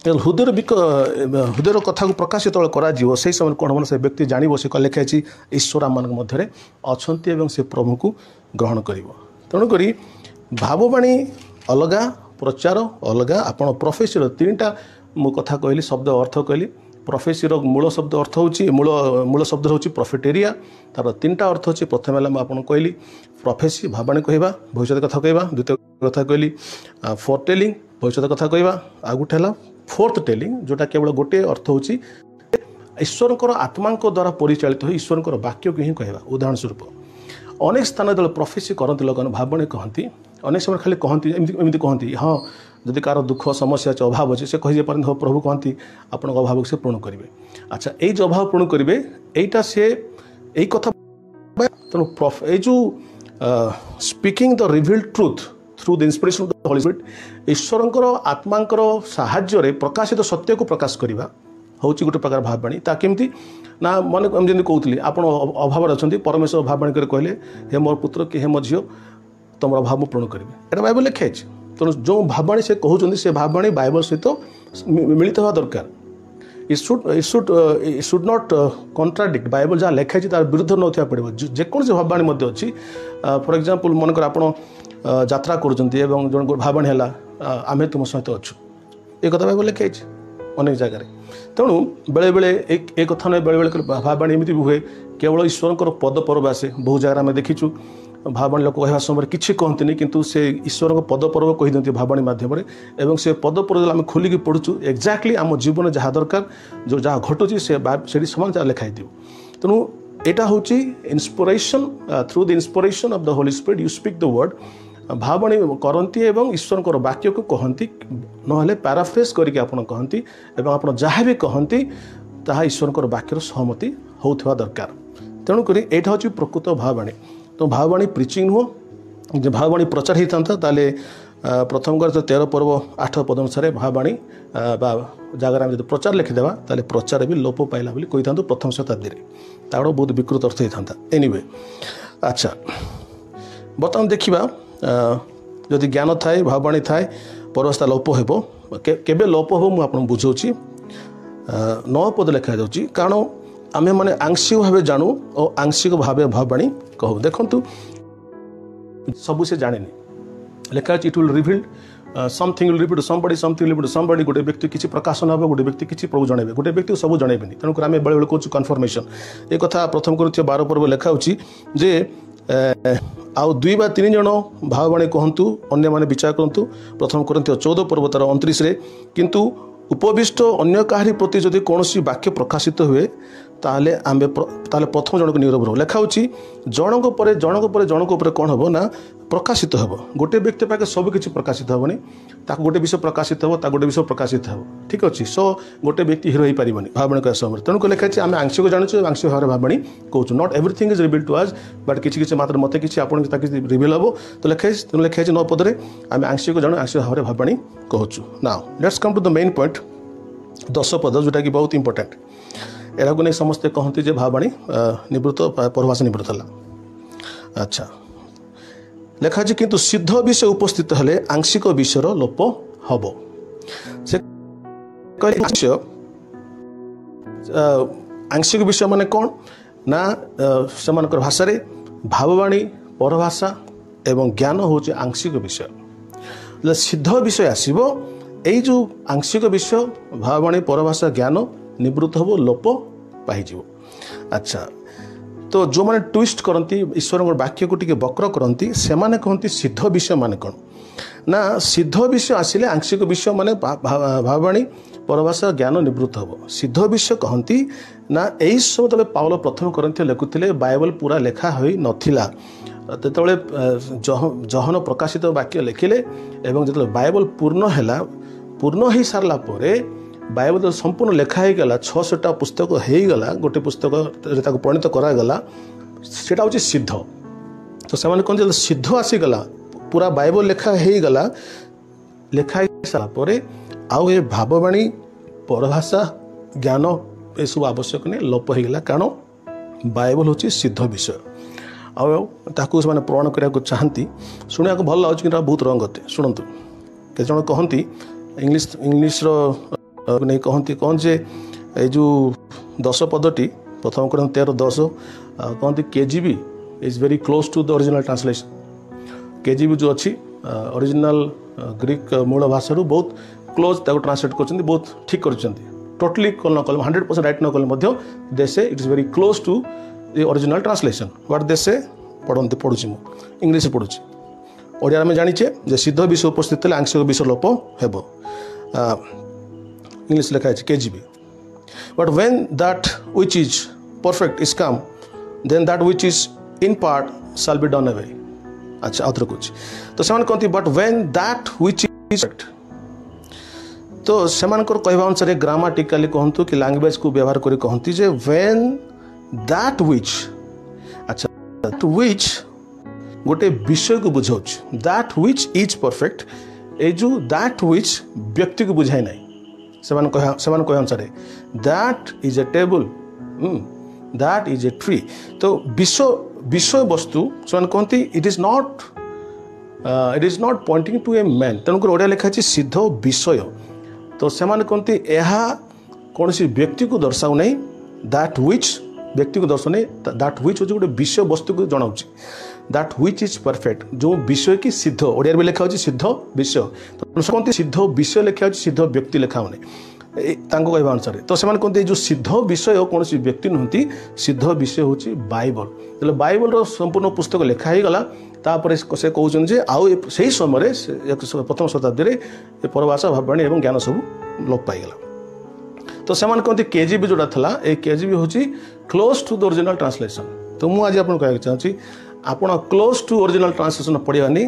हृदय कथा को प्रकाशित कर से समय कौन हम से व्यक्ति जान से लिखाई ईश्वर आम मध्य अच्छा से प्रभु को ग्रहण कर तेणुक भाववाणी अलग प्रचार अलग आप प्रोफेसर 3टा मु कथा कहली शब्द अर्थ कहली प्रोफेसीर मूल शब्द अर्थ हूँ मूल शब्द हूँ प्रोफेटेरिया तार 3टा अर्थ अच्छे प्रथम है आपको कहली प्रोफेसी भाववाणी कहवा भविष्य कथा कहवा द्वितीय कथा कहली फोरटेलिंग भविष्य कथा कहवा आ गोटे है फोर्थ टेलिंग जोटा केवल गोटे अर्थ हूँ ईश्वर आत्मा द्वारा परिचालित हो ईश्वर वाक्य को ही कहवा उदाहरण स्वरूप अनेक स्थान जो प्रोफेसी करती लोक भाववाणी कहती अनेक समय खाली कहती एमती कहती हाँ जदि कार दुख समस्या अच्छे अभाव अच्छे से कही पारती हाँ प्रभु कहती आपण अभाव से पूर्ण करेंगे अच्छा ये जो अभाव पूर्ण करेंगे यहीटा से यही कथा ତେଣୁ ଏ ଯେଉଁ speaking the revealed truth through the inspiration of the Holy Spirit ईश्वरंकर आत्मांकर साहाय्य प्रकाशित सत्य को प्रकाश करवा हूँ गोटे प्रकार भाववाणी ता केमती ना मन जमी कहती आप अभाव अच्छा परमेश्वर भाववाणी कर कहले हे मोर पुत्र कि हे मो झील तुम अभाव मुझे पूर्ण करी एटा बाइबल लिखाई तेणु जो भाववाणी से कहते से भाववाणी बाइबल सहित मिलित हवा दरकार it should not contradict Bible जहाँ लिखाई तार विरुद्ध न होता पड़े जेकोसी भाववाणी अच्छी फॉर एग्जांपल मनकर आप यात्रा करुँच जन भाववाणी है आम तुम सहित अच्छु ये कथा बाइबल लिखाई अनेक जगह तेणु बेले बेले एक कथा ना बेले बेले भाववाणी एमती हुए केवल ईश्वर पद पर्व आसे बहुत जगह आम देखीचु भाववाणी लोक कह समय किसी कहते किंतु से ईश्वर पद पर्व कहीदि भाववाणी मध्यम से पद पर्व आम खोलिकी पढ़ुचु एक्जाक्टली आम जीवन जहाँ दरकार जो जहाँ घटुची से समान जहाँ लिखाई थी तेणु यहाँ हूँ inspiration through the inspiration of the Holy Spirit you speak the word भाववाणी करती एवं ईश्वर वाक्य को कहती ना पैराफ्रेज करके आप कहती एवं आप जहाँ भी कहती ताहा ईश्वर वाक्यर सहमति होता दरकार तेणुक यहाँ हूँ प्रकृत भाववाणी तो भाववाणी प्रिचिंग नुह जो भाववाणी प्रचार होता ताले प्रथम कर 13 पर्व 8 पद अनुसार भाववाणी जगह जो प्रचार लिखिदेवा ताले प्रचार भी लोप पाइला बोली कही था प्रथम शताब्दी तार बहुत विकृत अर्थ होता एनीवे अच्छा बर्तमान देखा जदि ज्ञान थाए भाववाणी थाए परवस्था लोप हो केबे लोप हो मुझे बुझाऊँगी 9 पद लिखा जाऊँगी कारण आमे माने आंशिक भाव जानू और आंशिक भाव भाववाणी कहू देखु सबू से जाने लिखा it will revealed something will reveal to somebody something will reveal to somebody गोटे व्यक्ति किसी प्रकाशन हो गोटे व्यक्ति किसी प्रभु जनइबे गोटे व्यक्ति सब जनइबेनि तेणुक आम बेले बेले कहूँ कन्फर्मेशन ये कथा प्रथम कर 12 पर्व लिखा जे आउ 2 वा 3 जन भाववाणी कहतु अन्य माने विचार करतु प्रथम करंती 14 पर्व तार 29 किंतु उपविष्ट अन्य काहारी प्रति जदि कौन वाक्य प्रकाशित हुए ताले प्रथम जनक निरव रहो लिखा जनक जनक कौन हम ना प्रकाशित हम गोटे व्यक्ति पाखे सबकि प्रकाशित हेनी गोटे विषय प्रकाशित हो गोटे विषय प्रकाशित हो ठीक अच्छे सो गोटे व्यक्ति हिरो हो पारे भाववाणी कह समय तेणुक लिखाई आम आंशिक जानूँ आंशिक भाव भाववाणी कहूँ not everything is revealed to us but किसी मात्र मत किसी आप रिवील हम तो लिखाई तेणु लिखाई 9 पदे आम आंशिक जानू आंशिक भाव भाववाणी कहूँ now let's come to the main point 10 पद जोटा कि बहुत इंपोर्टेंट एरा को नहीं समस्ते कहते जे भाववाणी निवृत्त परभाषा निवृत्त है अच्छा लिखा किंतु सिद्ध विषय उपस्थित हेले आंशिक विषय लोप हम से आंशिक विषय माने कौन ना से भाषा भाववाणी परभाषा एवं ज्ञान हूँ आंशिक विषय सिद्ध विषय आसो यही जो आंशिक विषय भाववाणी परभाषा ज्ञान निवृत्त हो लोप पाई अच्छा तो जो मैंने ट्विस्ट करती ईश्वर वाक्य को टिके वक्र करती से माने कहती सिद्ध विषय माने कौन ना सिद्ध विषय आसिले आंशिक विषय माने भाववाणी परभाषा ज्ञान निवृत्त हो सिद्ध विषय कहती ना यही सब तले पावल प्रथम करंती लिखुले बाइबल पूरा लेखा हो नथिला तेतबेले जहन प्रकाशित वाक्य लिखिले एवं जो बाइबल पूर्ण हो सारा बाइबल संपूर्ण लेखा हो गला 600टा पुस्तक हो गला गोटे पुस्तक प्रणीत करागला सेटा हूँ सिद्ध तो से कहते सिद्ध आसीगला पूरा बाइबल लेखा हो गला लेखा सारापर आउ ये भाववाणी परभाषा ज्ञान ये सब आवश्यक नहीं लोप हो गला कारण बाइबल हूँ सिद्ध विषय आकु से प्रण करने चाहती शुणा भल लगे कि बहुत रंगते शुणु के जन कहती इंग्लीश नहीं कहती कौन जे जो 10 पदटी प्रथम कर 13:10 कहती KGB is very close to the original translation KGB जो अच्छी ओरिजिनल ग्रीक मूल भाषा बहुत क्लोज ट्रांसलेट कर बहुत ठीक कर टोटली न कल 100% राइट न कल दे से it is very close to the original translation what they say पढ़ुची इंग्लीश पढ़ुची ओडिया में जानीचे जे सिद्ध विषय उपस्थित आंशिक विषय लोप हेब इंग्लिश लिखा है KJV but when that which is perfect is come then that which is in part shall be done away अच्छा आउथर कुछ तो से कहती but when that which is तो से कहवा अनुसार ग्रामाटिकाली कहतु कि लैंग्वेज को व्यवहार करी कहती जे व्हेन दैट व्हिच अच्छा which गोटे विषय को बुझाऊँ that which is perfect a जो दैट which व्यक्ति को बुझाए ना से अनुसार that is a table that is a tree तो विषय वस्तु से कहती it is not pointing to a man तेणुक ओडिया लिखाई सिद्ध विषय तो से कहती यह कौन सी व्यक्ति को दर्शाऊ नहीं दैट which व्यक्ति को दर्शाऊ नहीं दैट which हूँ गोटे विषय वस्तु को जनाऊँ दैट which इज परफेक्ट जो विषय की सिद्ध ओडिया भी लिखा सिद्ध विषय तो कहते सिद्ध विषय लिखा सिद्ध व्यक्ति लिखा होने कहवा अनुसार तो से कहते जो सिद्ध विषय कौन सी व्यक्ति नुहति सिद्ध विषय हूँ बाइबल बाइबल संपूर्ण पुस्तक लिखाई गला तापर से कहते आउ से समय प्रथम शताब्दी में परभाषा भाववाणी और ज्ञान सब लोप पाईगला तो से कहते केजीबी जोड़ा था ये केजीबी हूँ close to the original translation तो मुझे आपको कहना चाहिए आपड़ क्लोज टू ओरिजिनल ट्रांसलेशन पढ़ानी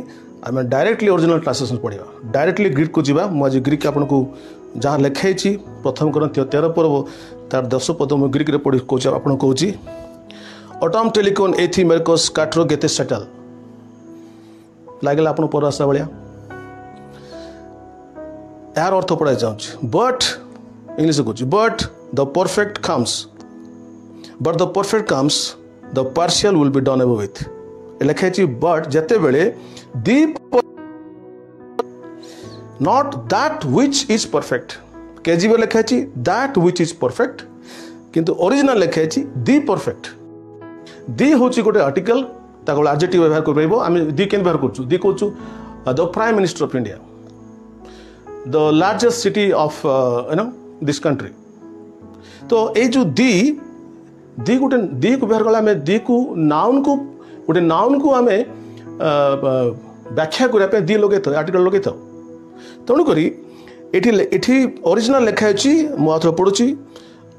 आम डायरेक्टली ओरिजिनल ट्रांसलेशन पढ़ा डायरेक्टली ग्रीक को जीवा मुझे ग्रीक आपको जहाँ लिखाई प्रथम ग्रंथ 13 पर्व तार 10 पद मुझे ग्रीक पढ़ी कौच आपको कौच ऑटम टेलिकोन एथी मेरकोस काट्रो गेते सेटल लगे आप परभाषा भाया यार अर्थ पढ़ाई चाहूँ बट इंग्लिश कौच but the perfect comes the partial will be done away with लिखाई बट जिते बड़े दी not that which is perfect केजीबी लिखाई दैट which इज परफेक्ट किंतु ओरिजिनल लिखाई दी परफेक्ट दी हूँ गोटे आर्टिकल ताको एडजेक्टिव व्यवहार कर आम दी के व्यवहार करूँ दी कहूँ the prime minister of India the largest city of this country तो ये जो दी गोटे दी को व्यवहार कला दी को नाउन को गोटे नाउन को आम व्याख्या करने दी लगे आर्टिकल लगे तेणुक ये ओरिजिनल लिखाई मुझे पढ़ुची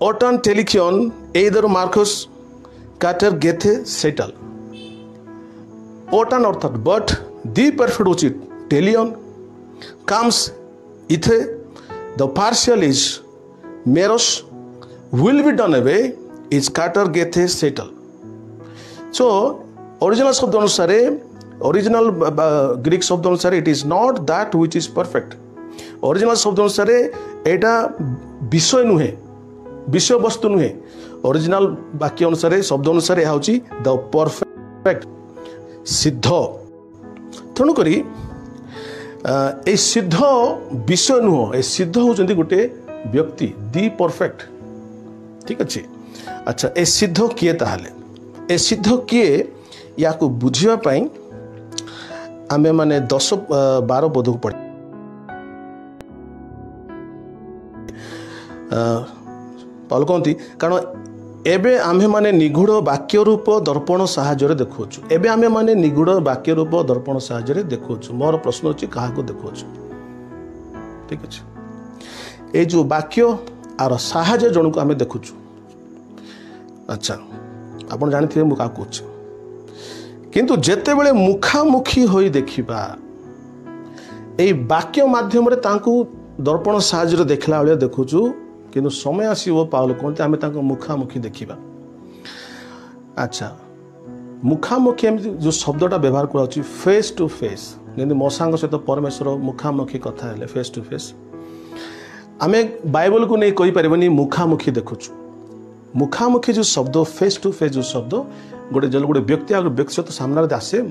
ऑटन टेलिकियन एदर मार्कस काटर गेथे सेटल ऑटन अर्थात बट दी परफेक्ट होची टेलियन कम्स इथे द पार्शियल इज मेरस will be done away is काटर गेथे सेटल सो ओरिजिनल शब्द अनुसार ओरिजिनल ग्रीक शब्द अनुसार it is not that which is perfect original शब्द अनुसार एटा विषय नुहे विषय वस्तु नुहे ओरिजिनल वाक्य अनुसार शब्द अनुसार यह हूँ द परफेक्ट सिद्ध तेणुक सिद्ध विषय नुह ए सिद्ध होती गोटे व्यक्ति दी परफेक्ट ठीक अच्छे अच्छा ए सिद्ध किए ताहले ए सिद्ध किए या को बुझापी आमे माने 10-12 पद को पढ़ पाउल कहती कारण एबे आमे माने निगूढ़ वाक्य रूप दर्पण साहाय्य देखुछु एबे आमे माने निगूढ़ वाक्य रूप दर्पण साहाय्य देखुछु मोर प्रश्न अछि कहा को देखुछु ठीक अछि ए जो वाक्य आर साहाय्य जन को आमे देखुछु अच्छा आपण जानिथिबे मु का कहूछ किंतु जेते बेले मुखामुखी होई देखिबा ए वाक्य माध्यम रे तांकु दर्पण साहाय्य देखला बेले देखुछु किंतु समय आसीबो पाउल कहते आमे तांको मुखामुखी देखिबा अच्छा मुखामुखी जो शब्दटा व्यवहार कराउछि फेस टू फेस जेंति मो सांग सहित परमेश्वर मुखामुखी कथा हेले फेस टू फेस आमे बाइबल को नहीं कहि परबनी मुखामुखी देखुछु मुखामुखी जो शब्द फेस टू फेस जो शब्द गोटे जल गोटे व्यक्ति आगे व्यक्ति सहित सामना आसे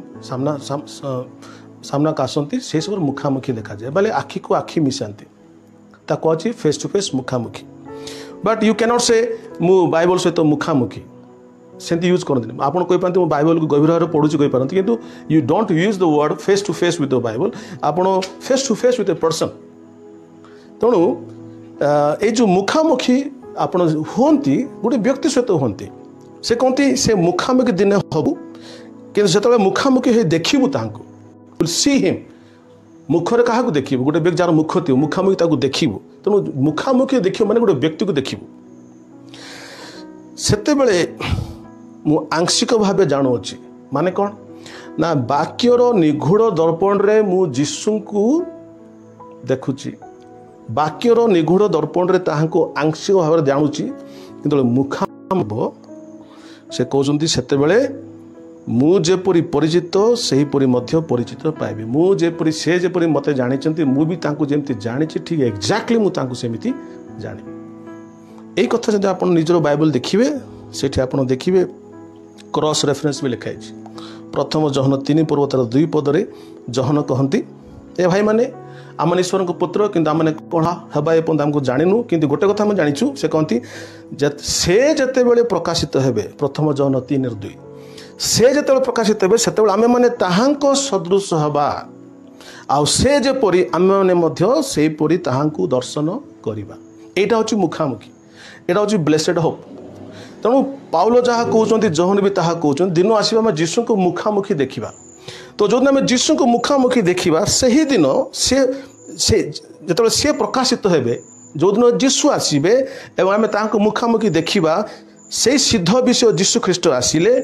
सामना का आसती से सब मुखामुखी देखा जाए बोले आखि को आखि मिशांती ताको अछि फेस टू फेस मुखामुखी बट यू कैनॉट से मु बाइबल सहित मुखामुखी सेंती यूज करते आप कही पारती मो बाइबल को गभीर भाव पढ़ुची कही पारती किंतु you don't use the word face to face with the Bible आपण face to face with a person तेणु ये जो मुखामुखी आपण होती गोटे व्यक्ति सहित होती से कहती से मुखामुखी दिने हबु कि जो मुखामुखी देखू ताकू सी हिम मुखरे क्या देखू गोटे व्यक्ति जार मुख थी मुखामुखी देखू तेणु मुखामुखी देख माने गोटे व्यक्ति को देखू से मु आंशिक भाव जाणुची माने कौन ना वाक्यर निगूढ़ दर्पण रे मु जीशु को देखुची वाक्यर निगूढ़ दर्पण रे ताहाको आंशिक भाव जाणुची किंतु मुखा से कहते से मु जेपरी परिचित सेहीपरी मध्य परिचित पाइबे मु जेपरी से जेपरी मते जानिचंती मु भी तांको जेमती जानिछि ठीक एक्जाक्टली मु तांको सेमिति जानि एई कथा जदि आपण निजरो बाइबल देखिबे सेठी आपण देखिबे क्रॉस रेफरेंस भी लिखा है प्रथम जहन 3 पर्व तार 2 पदरे जहन कहती ए भाई माने आम ईश्वर को पुत्र किंतु आम कणा हेबा एपन आमको जानिनु किंतु गोटे कथा हम जानिछु से कहती से जते बेले प्रकाशित हेबे प्रथम जहन 3:2 से जते प्रकाशित हेबे सेते आमे माने ताहांको सदृश हबा आ से जेपरी आमे माने मध्य सेही परी ताहांको दर्शन करिबा एटा होची मुखामुखी एटा होची ब्लेसेड होप तेणु पाउल जहाँ कहते जहन भी ताहा कहते दिन आसवा आम जीशु को मुखामुखी देखा तो जो दिन आम जीशु को मुखामुखी देखा से ही दिन जो सी प्रकाशित हेबे जो दिन जीशु आसबे एवं आम ताको मुखामुखी देखा से सिद्ध विषय जीशु ख्रीष्ट आसिले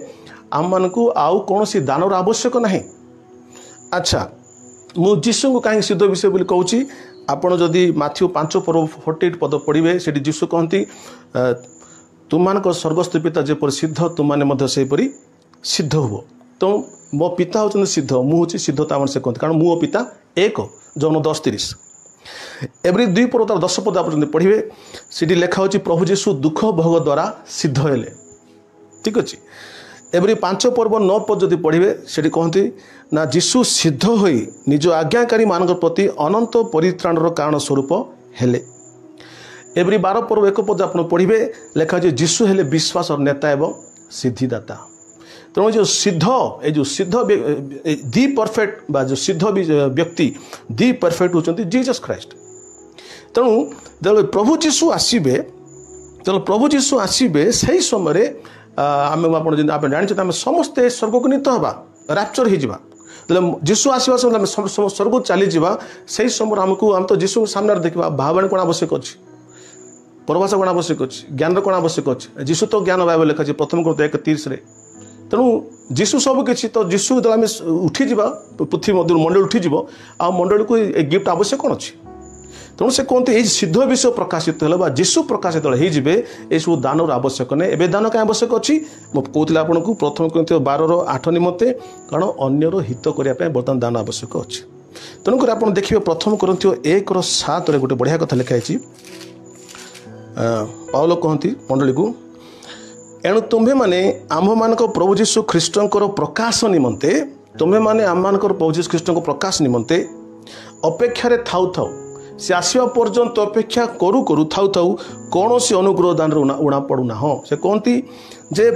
आम मानू आउ कौन दानर आवश्यक ना अच्छा मु जीशु को कहीं सिद्ध विषय बोली कहूँ आपड़ जदि माथ्यू 5:48 पद पढ़े से जीशु कहती तुम स्वर्गस्थ पिता जेपरी सिद्ध तुमने सेपरी सिद्ध हो तो मो पिता होचन सिद्ध मु हूँ सिद्धता से कहते कारण मो पिता एक जौन 10:30 एवरी 2 पर्व तार 10 पद आप पढ़े से लिखा हो प्रभु जीशु दुख भोग द्वारा सिद्ध हेले ठीक अच्छे एवरी 5 पर्व 9 पद जब पढ़े से कहती ना जीशु सिद्ध हो निज आज्ञाकारी मान प्रति अनंत परित्राणर कारण स्वरूप हेले एवरी 12 पर्व 1 पद आप पढ़े लिखा है जीशु हेले विश्वास और नेता एवं सिद्धिदाता तेणु जो सिद्ध ये जो सिद्ध दि परफेक्ट बा जो सिद्ध व्यक्ति दि परफेक्ट होचंती जीसस ख्राइस्ट तेणु जब प्रभु जीशु आसबे जब प्रभु जीशु आसबे से समय आम आप जानते आम समस्ते स्वर्ग को नीत हवा रैप्चर हो जीशु आसवा समय स्वर्ग चली जावा से समय आमको आम तो जीशु सामने देखा भावना कौन आवश्यक अच्छी परभाषा कौन आवश्यक अच्छी ज्ञान कौन आवश्यक अच्छी जीशु तो ज्ञान बाइबल लिखा है प्रथम Corinthians 1:30 तेणु जीशु सब किसी तो जीशु जो आम उठी पृथ्वी मध्य मंडल उठीज आ मंडल को गिफ्ट आवश्यक कौन अच्छी तेणु से कहते ये सिद्ध विषय प्रकाशित है जीशु प्रकाशित होइजिबे ये सब दानर आवश्यक नहीं एवं दान क्या आवश्यक अच्छी मुझे कहती आपको प्रथम Corinthians 12:8 निमंते कारण अन्यर हित करने बर्तमान दान आवश्यक अच्छी तेणुक आप देखिए प्रथम Corinthians 1:7 गोटे बढ़िया कथा लिखाई पाउल कहती मंडली को एणु तुम्हें माने आम मान प्रभु जीशु ख्रीष्टर प्रकाश निमंते तुम्हें माने आम मान प्रभु जीशु ख्रीष्ट प्रकाश निमंते अपेक्षा थाऊ थाऊ से आसवा पर्यंत अपेक्षा करू करू थाऊ थाऊ कौन सी अनुग्रह दान उणा पड़ूना हाँ से कहती जे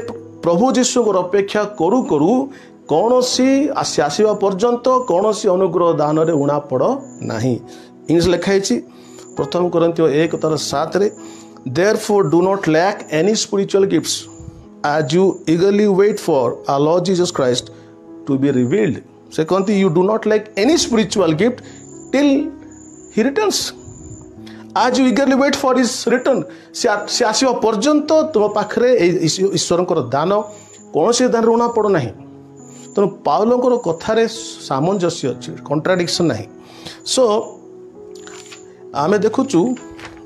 प्रभु जीशु अपेक्षा करू करू कौन सी आसवा पर्यंत कौन सी अनुग्रह दान उणा पड़ ना इंग्लिश लिखाई प्रथम Corinthians 1:7 Therefore do not lack any spiritual gifts as you eagerly wait for our Lord Jesus Christ to be revealed. से कहती you do not lack any spiritual gift till he returns. As you eagerly wait for his return. से आसवा पर्यंत तुम पाखरे ईश्वर दान कौन से दान ऋणा पड़ ना तेणु पाउलंकर कथार सामंजस्य अच्छी कॉन्ट्राडिक्शन ना सो आमे देखुचु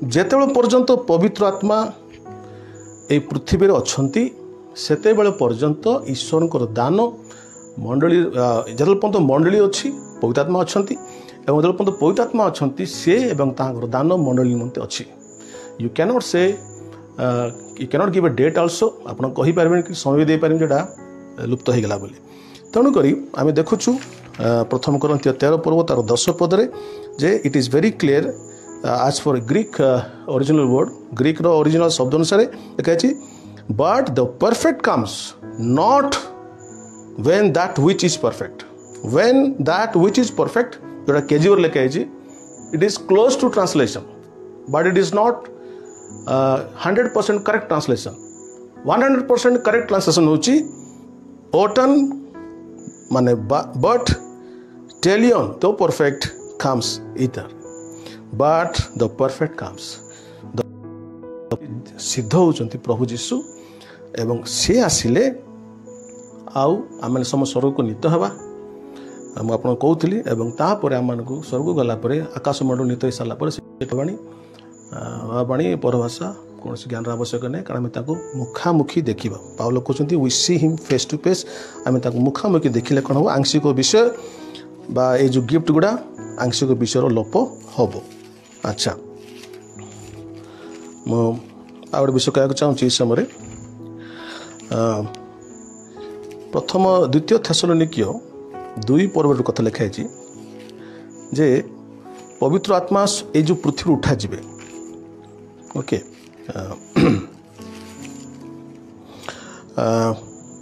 जेते पर्यंत पवित्र आत्मा ये पृथ्वी अच्छी सेते बेले पर्यंत ईश्वर दान मंडली जो पर्यंत मंडली अच्छी पवित्र आत्मा अच्छा एवं जो पर्यंत पवित्र आत्मा अच्छा सी एवं दान मंडली निमंते अच्छी you cannot say you cannot give a date also आप कहीपर कि समय दे पारे जोटा लुप्त हो गला बोली तेणुक आम देखुचु प्रथम Corinthians 13 पर्व तार 10 पदरे जे it is very clear as for Greek original word Greek रो original शब्द अनुसार लिखा है but the perfect comes not when that which is perfect when that which is perfect जोटा केजी वर लिखा है it is close to translation but it is not 100% correct translation 100% correct translation होची autumn माने but telion तो perfect comes either but the perfect comes सिद्ध होचंती प्रभु जीशु एवं से आसिले आउ आम सम स्वर्ग को नीत हवा मुझे आपको कहूली एवं तापर आम स्वर्ग गला आकाश मंडल नीत हो सारापर बाणी परभाषा कौन ज्ञान आवश्यक नहीं कारण आम मुखामुखी देखा पावल कहते we see him face to face आम मुखामुखी देखिले कौन हम आंशिक विषय बा ये जो गिफ्ट गुड़ा आंशिक विषय लोप हम। अच्छा मुझे विषय कहना चाहूँगी इस समय प्रथम द्वितीय थेसलोनिकीय 2 पर्व कथा लिखाई जे पवित्र आत्मा ये जो पृथ्वी उठा जीवे ओके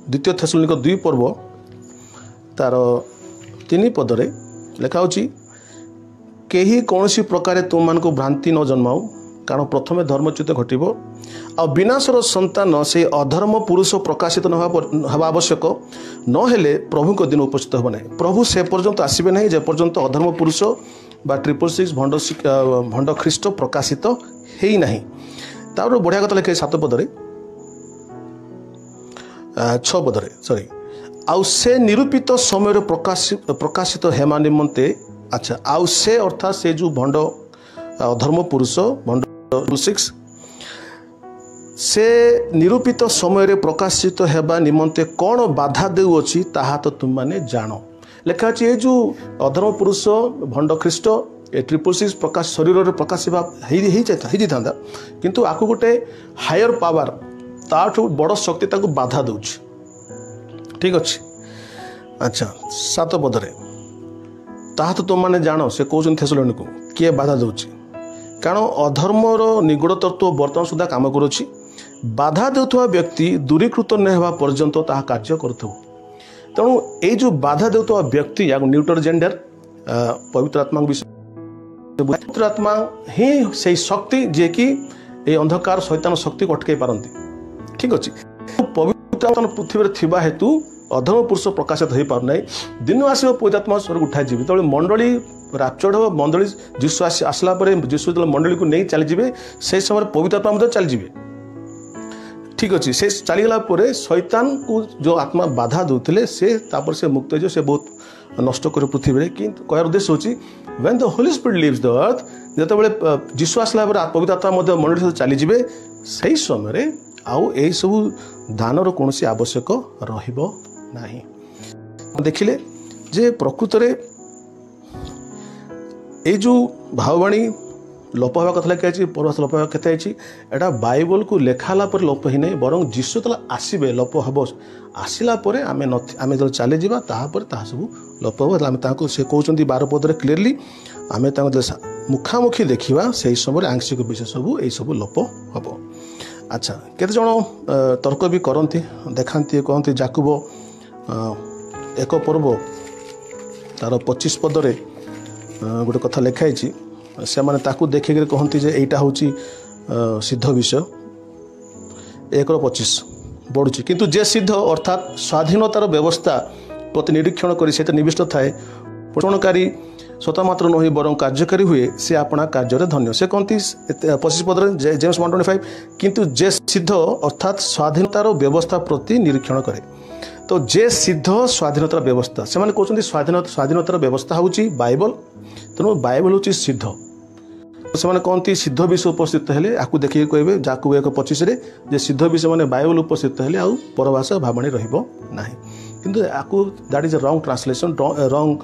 द्वितीय थेसलोनिक 2 पर्व तार 3 पदरे लिखा होची केही कौन प्रकार तुम मान को भ्रांति न जन्माओ कारण प्रथमे धर्मच्युत घटब आ विनाशर संतान से अधर्म पुरुष प्रकाशित हवा आवश्यक नहेले प्रभु को दिन उपस्थित होब ना प्रभु से पर्यंत आसबे ना जे पर्यंत अधर्म पुरुष बा 666 भंड ख्रीष्ट प्रकाशित है ना। तापर बढ़िया कथा लिखे 7 पदरे 6 पदरे सॉरी आउ से निरूपित समय प्रकाशित हेमा निमंते। अच्छा आउ से अर्थात से जो भंड अधर्म पुरुष भंड 6 से निरूपित समय प्रकाशित हेबा निमंते कौन बाधा देउछि ताहा तो तुम माने जान लिखा अच्छे ये जो अधर्म पुरुष भंड ख्रीष्ट 666 प्रकाश शरीर में प्रकाश था किंतु आपको गोटे हायर पावर ताठू बड़ शक्ति ताको बाधा दूच ठीक अच्छे। अच्छा 7 पदरे ताहा तो तुम माने जान से कहते थेसलोनिक को किए बाधा दूची कारण अधर्मर निगूढ़ तत्व बर्तमान सुधा काम करुच्ची बाधा देउथुवा व्यक्ति दूरीकृत न होगा पर्यंत ताहा कार्य करुथु तेणु ये जो बाधा देउथुवा व्यक्ति या न्यूटर जेंडर पवित्र आत्मा पवित्र आत्मा ही से शक्ति जे कि ये अंधकार शैतान शक्ति को अटकई पारती ठीक अच्छे। पवित्र आत्मा पृथ्वी थिबा हेतु अधर्म पुरुष प्रकाशित हो पार ना दिन आसो पवित्र आत्मा स्वर्ग उठाई जो मंडली राप्चर्ड हो मंडली जीशु आसला जीशु जो मंडली को नहीं चलीजे से समय पवित्र आत्मा चलीजे ठीक अच्छे। से चलीगला शैतान को जो आत्मा बाधा दूसरे से मुक्त हो से बहुत नष्ट कर पृथ्वी कि कहर उद्देश्य होची when the Holy Spirit leaves the earth जितेबाला जीशु आसला पवित्र आत्मा मंडली सहित चलीजे से समय आउ यही सब दानर कौन आवश्यक रहिबो नाही। देखिले जे प्रकृत रे ये जो भाववाणी लोप हवा कथा लिखाई परभाषा लोप हवा कथा एटा बाइबल को लेखाला पर लोप ही नहीं बर जीशु तला आसबे लोप हम आसला आम जो चली जावा सब लोप हम से कहते 12 पदरे क्लीयरली आम मुखामुखी देखा से समय आंशिक विषय सब ये सब लोप हम। अच्छा केते जन तर्क भी करती देखाती कहते जाकुब 1 पर्व तार 25 पदरे गोटे कथा लिखाई से माने ताकू देखिक कहती जे एटा होची सिद्ध विषय 1:25 बढ़ुची किंतु जे सिद्ध अर्थात स्वाधीनतार व्यवस्था प्रति निरीक्षण कर से निविष्ट थाए पोषणकारी स्वतः मात्र नही बर कार्यकारी हुए से अपना कार्य धन्य से कहती 25 पदरे जेम्स 1:25 किंतु जे सिद्ध अर्थात स्वाधीनतार व्यवस्था प्रति निरीक्षण करे तो जे सिद्ध स्वाधीनतार व्यवस्था से माने कहते स्वाधीनतार व्यवस्था होची बाइबल तेणु बाइबल होची सिद्ध से मैंने कहती सिद्ध विषय उपस्थित हेले आपको देखिए कहे जाकू 1:25 जे सिद्ध विषय मैंने बाइबल उपस्थित हेले आउ परभाषा भावणी रहिबो नाही किंतु आपको that is a wrong translation wrong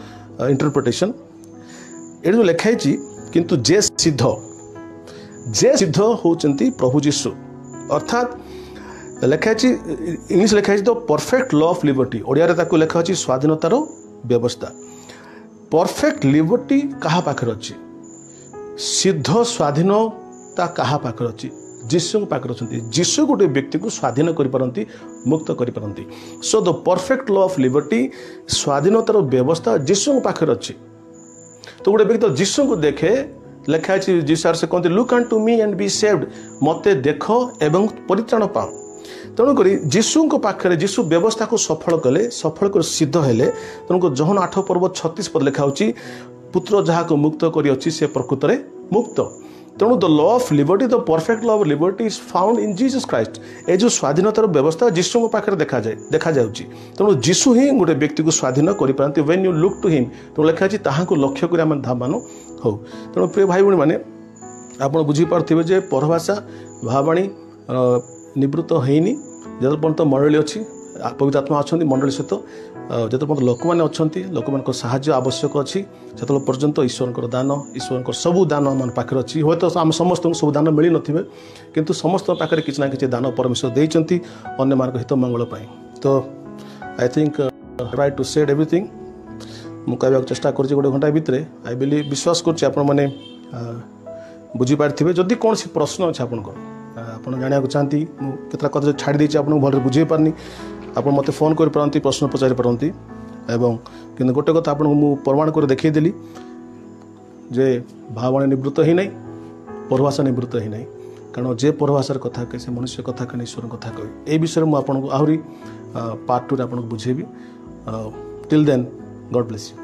interpretation ये जो लिखाई किंतु जे सिद्ध होचंती प्रभु जीशु अर्थात लिखाई इंग्लिश लिखाई the perfect law of liberty Odia रे ताको लिखा अछि स्वाधीनतार व्यवस्था परफेक्ट लिबर्टी कहा पाखर अछि सिद्ध स्वाधीनता कहा पाखर अछि जीशु पाखर अछंती जीशु गोटे व्यक्ति को स्वाधीन करि पारंती मुक्त करि पारंती so the perfect law of liberty स्वाधीनतार व्यवस्था जीशु पाखर अछि तो गोटे व्यक्ति जीशु को देखे लिखा है जीशु से कहते look unto me and be saved मते देख एवं परित्राण पाओ तेणुक जीशु पाखे जीशु व्यवस्था को सफल कले सफल कर सिद्ध हेले तेणुक जहन 8 पर्व 36 पद लिखा पुत्र जहाँ को मुक्त करी से प्रकृत में मुक्त तेणु the law of liberty the perfect law of liberty is found in Jesus Christ ए जो स्वाधीनतार व्यवस्था जीशु पाखे देखा जाउची तेणु जीशु ही गोटे व्यक्ति को स्वाधीन कर पारती when you look to him तेणु लिखा ताहा को लक्ष्य कर धावान हो तेणु प्रिय भाई भाई मैंने ଆପଣ ବୁଝିପାରୁଥିବେ ଯେ ପରଭାଷା ଭାବବାଣୀ ନିବୃତ୍ତ ହେଇନି ଯେତେ ପର୍ଯ୍ୟନ୍ତ ମଣ୍ଡଳୀ ଅଛି, ପବିତ୍ର ଆତ୍ମା ଅଛନ୍ତି ମଣ୍ଡଳୀ ସହିତ, ଯେତେ ପର୍ଯ୍ୟନ୍ତ ଲୋକମାନେ ଅଛନ୍ତି, ଲୋକମାନଙ୍କର ସାହାଯ୍ୟ ଆବଶ୍ୟକ ଅଛି, ସେତେବେଳେ ପର୍ଯ୍ୟନ୍ତ ଈଶ୍ୱରଙ୍କର ଦାନ, ଈଶ୍ୱରଙ୍କର ସବୁ ଦାନ ଆମ ପାଖରେ ଅଛି। ହୁଏତ ଆମ ସମସ୍ତଙ୍କୁ ସବୁ ଦାନ ମିଳିନଥିବେ, କିନ୍ତୁ ସମସ୍ତଙ୍କ ପାଖରେ କିଛି ନା କିଛି ଦାନ ପରମେଶ୍ୱର ଦେଇଛନ୍ତି ଅନ୍ୟମାନଙ୍କ ହିତ ମଙ୍ଗଳ ପାଇଁ। ତ I think try to said everything. ମୁଁ କହିବାକୁ ଚେଷ୍ଟା କରୁଛି ଗୋଟେ ଘଣ୍ଟା ଭିତରେ। ଆଇ ବିଲିଭ୍, ବିଶ୍ୱାସ କରୁଛି ଆପଣମାନେ ବୁଝିପାରିଥିବେ। ଯଦି କୌଣସି ପ୍ରଶ୍ନ ଅଛି ଆପଣଙ୍କର, ଆପଣ ଜାଣିବାକୁ ଚାହାନ୍ତି, ମୁଁ କେତେଟା କଥା ଛାଡ଼ି ଦେଇଛି ଆପଣଙ୍କୁ ଭଲରେ ବୁଝେଇ ପାରିନି, ଆପଣ ମୋତେ ଫୋନ୍ କରିପାରନ୍ତି, ପ୍ରଶ୍ନ ପଚାରି ପାରନ୍ତି। ଏବଂ କିନ୍ତୁ ଗୋଟେ କଥା ଆପଣଙ୍କୁ ମୁଁ ପ୍ରମାଣ କରି ଦେଖାଇଦେଲି ଯେ ଭାବବାଣୀ ନିବୃତ୍ତ ହେଇନାହିଁ, ପରଭାଷା ନିବୃତ୍ତ ହେଇନାହିଁ। କାରଣ ଯେ ପରଭାଷାର କଥା କହେ ସେ ମନୁଷ୍ୟ କଥା କହେ, ଈଶ୍ୱରଙ୍କ କଥା କହେ। এই ବିଷୟରେ ମୁଁ ଆପଣଙ୍କୁ ଆହୁରି ପାର୍ଟ 2ରେ ଆପଣଙ୍କୁ ବୁଝେଇବି। Till then, God bless you.